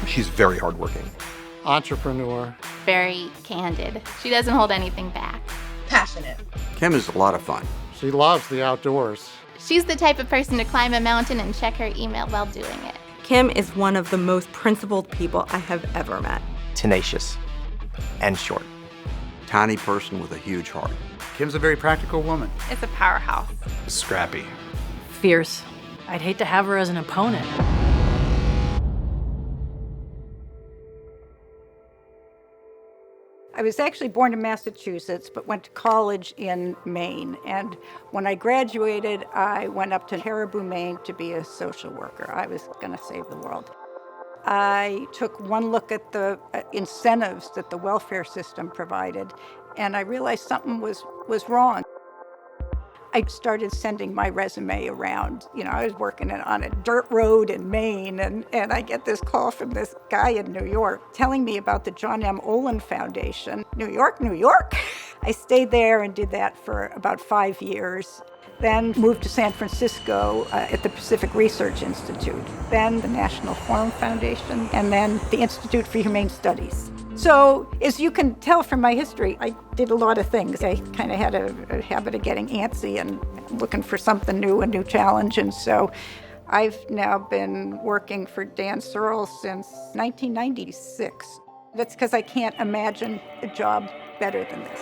She's very hardworking. Entrepreneur. Very candid. She doesn't hold anything back. Passionate. Kim is a lot of fun. She loves the outdoors. She's the type of person to climb a mountain and check her email while doing it. Kim is one of the most principled people I have ever met. Tenacious and short. Tiny person with a huge heart. Kim's a very practical woman. It's a powerhouse. Scrappy. Fierce. I'd hate to have her as an opponent. I was actually born in Massachusetts, but went to college in Maine. And when I graduated, I went up to Caribou, Maine to be a social worker. I was going to save the world. I took one look at the incentives that the welfare system provided, and I realized something was wrong. I started sending my resume around. You know, I was working on a dirt road in Maine, and I get this call from this guy in New York telling me about the John M. Olin Foundation. New York, New York. I stayed there and did that for about 5 years. Then moved to San Francisco at the Pacific Research Institute, then the National Forum Foundation, and then the Institute for Humane Studies. So, as you can tell from my history, I did a lot of things. I kind of had a habit of getting antsy and looking for something new, a new challenge. And so I've now been working for Dan Searle since 1996. That's because I can't imagine a job better than this.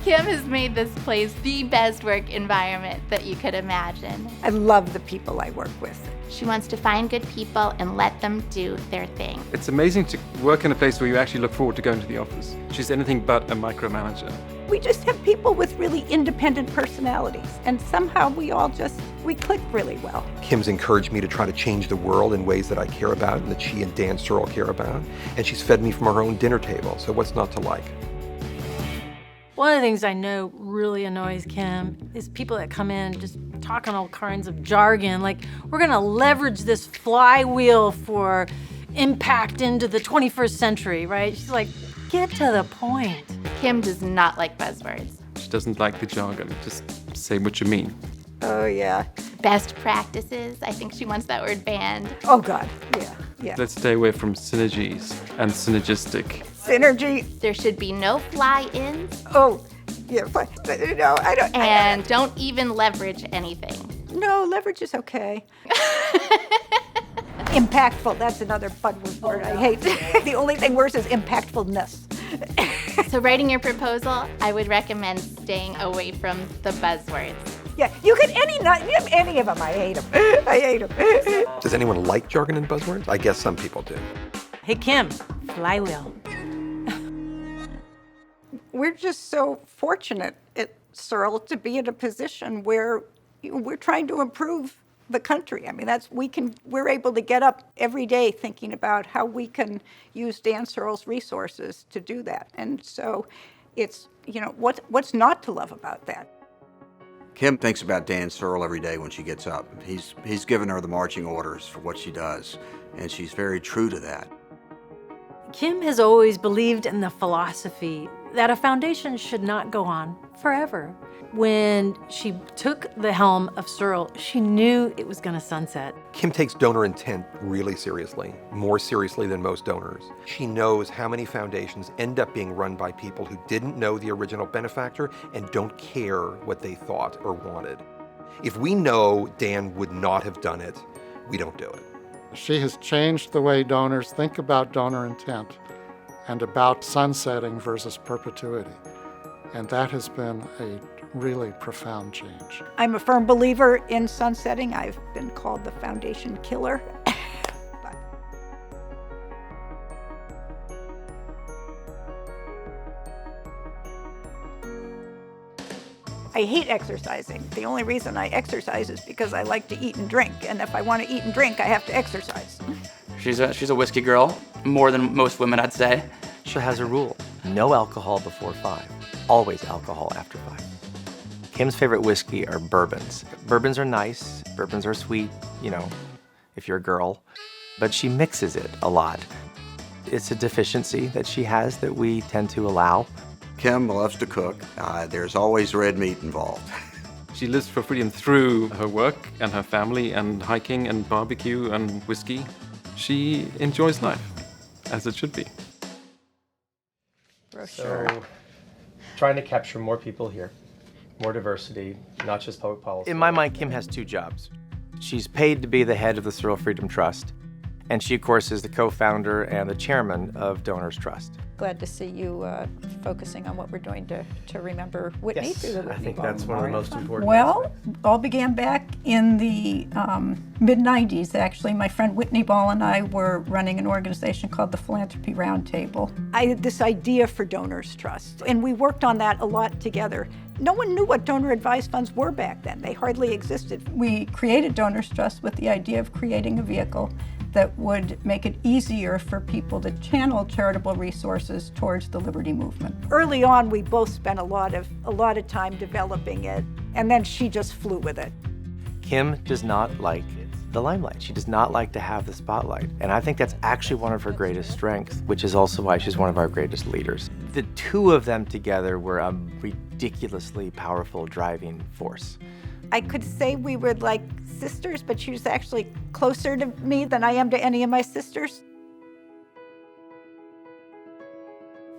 Kim has made this place the best work environment that you could imagine. I love the people I work with. She wants to find good people and let them do their thing. It's amazing to work in a place where you actually look forward to going to the office. She's anything but a micromanager. We just have people with really independent personalities, and somehow we click really well. Kim's encouraged me to try to change the world in ways that I care about and that she and Dan Searle care about. And she's fed me from her own dinner table, so what's not to like? One of the things I know really annoys Kim is people that come in just talking all kinds of jargon, like we're gonna leverage this flywheel for impact into the 21st century, right? She's like, get to the point. Kim does not like buzzwords. She doesn't like the jargon. Just say what you mean. Oh, yeah. Best practices. I think she wants that word banned. Oh, God. Yeah. Let's stay away from synergies and synergistic. Synergy. There should be no fly-ins. Oh, yeah. But, no, I don't. And don't even leverage anything. No, leverage is okay. Impactful. That's another buzzword I hate. The only thing worse is impactfulness. So writing your proposal, I would recommend staying away from the buzzwords. Yeah, you have any of them. I hate them. I hate them. Does anyone like jargon and buzzwords? I guess some people do. Hey, Kim, flywheel. We're just so fortunate at Searle to be in a position where we're trying to improve the country. I mean, we're able to get up every day thinking about how we can use Dan Searle's resources to do that. And so it's, what's not to love about that? Kim thinks about Dan Searle every day when she gets up. He's given her the marching orders for what she does, and she's very true to that. Kim has always believed in the philosophy that a foundation should not go on forever. When she took the helm of Searle, she knew it was going to sunset. Kim takes donor intent really seriously, more seriously than most donors. She knows how many foundations end up being run by people who didn't know the original benefactor and don't care what they thought or wanted. If we know Dan would not have done it, we don't do it. She has changed the way donors think about donor intent and about sunsetting versus perpetuity. And that has been a really profound change. I'm a firm believer in sunsetting. I've been called the foundation killer. I hate exercising. The only reason I exercise is because I like to eat and drink. And if I want to eat and drink, I have to exercise. She's a whiskey girl, more than most women, I'd say. She has a rule: no alcohol before 5. Always alcohol after 5. Kim's favorite whiskey are bourbons. Bourbons are nice, bourbons are sweet, if you're a girl, but she mixes it a lot. It's a deficiency that she has that we tend to allow. Kim loves to cook. There's always red meat involved. She lives for freedom through her work and her family and hiking and barbecue and whiskey. she enjoys life, as it should be. So, trying to capture more people here, more diversity, not just public policy. In my mind, Kim has two jobs. She's paid to be the head of the Searle Freedom Trust, and she, of course, is the co-founder and the chairman of Donors Trust. Glad to see you focusing on what we're doing to remember Whitney through the Whitney I think Ball that's one of the Memorial. most important. Well, all began back in the mid-90s, actually. My friend Whitney Ball and I were running an organization called the Philanthropy Roundtable. I had this idea for Donors Trust, and we worked on that a lot together. No one knew what donor advised funds were back then. They hardly existed. We created Donors Trust with the idea of creating a vehicle that would make it easier for people to channel charitable resources towards the liberty movement. Early on, we both spent a lot of time developing it, and then she just flew with it. Kim does not like the limelight. She does not like to have the spotlight. And I think that's actually one of her greatest strengths, which is also why she's one of our greatest leaders. The two of them together were a ridiculously powerful driving force. I could say we were like sisters, but she was actually closer to me than I am to any of my sisters.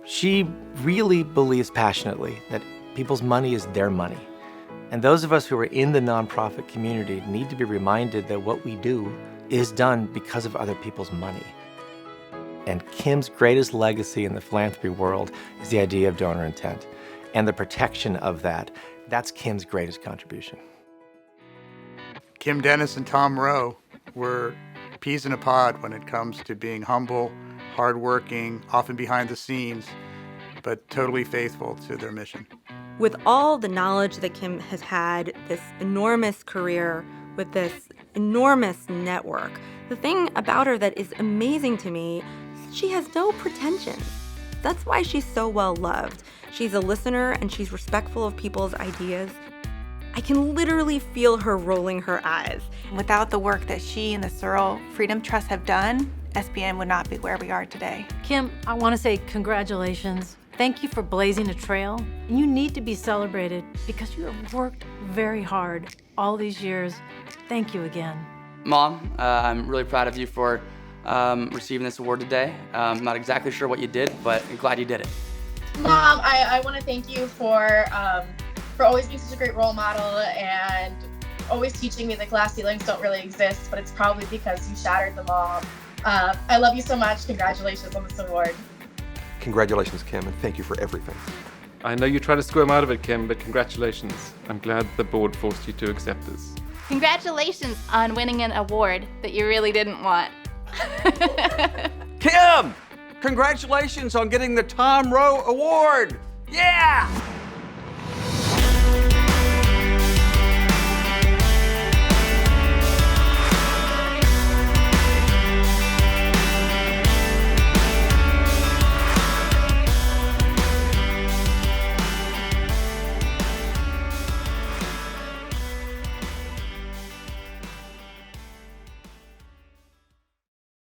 She really believes passionately that people's money is their money. And those of us who are in the nonprofit community need to be reminded that what we do is done because of other people's money. And Kim's greatest legacy in the philanthropy world is the idea of donor intent. And the protection of that, that's Kim's greatest contribution. Kim Dennis and Tom Rowe were peas in a pod when it comes to being humble, hardworking, often behind the scenes, but totally faithful to their mission. With all the knowledge that Kim has had, this enormous career with this enormous network, the thing about her that is amazing to me is she has no pretensions. That's why she's so well loved. She's a listener and she's respectful of people's ideas. I can literally feel her rolling her eyes. Without the work that she and the Searle Freedom Trust have done, SBN would not be where we are today. Kim, I want to say congratulations. Thank you for blazing a trail. And you need to be celebrated because you have worked very hard all these years. Thank you again. Mom, I'm really proud of you for receiving this award today. I'm not exactly sure what you did, but I'm glad you did it. Mom, I want to thank you for always being such a great role model and always teaching me that glass ceilings don't really exist, but it's probably because you shattered them all. I love you so much. Congratulations on this award. Congratulations, Kim, and thank you for everything. I know you tried to squirm out of it, Kim, but congratulations. I'm glad the board forced you to accept this. Congratulations on winning an award that you really didn't want. Kim! Congratulations on getting the Tom Rowe Award! Yeah!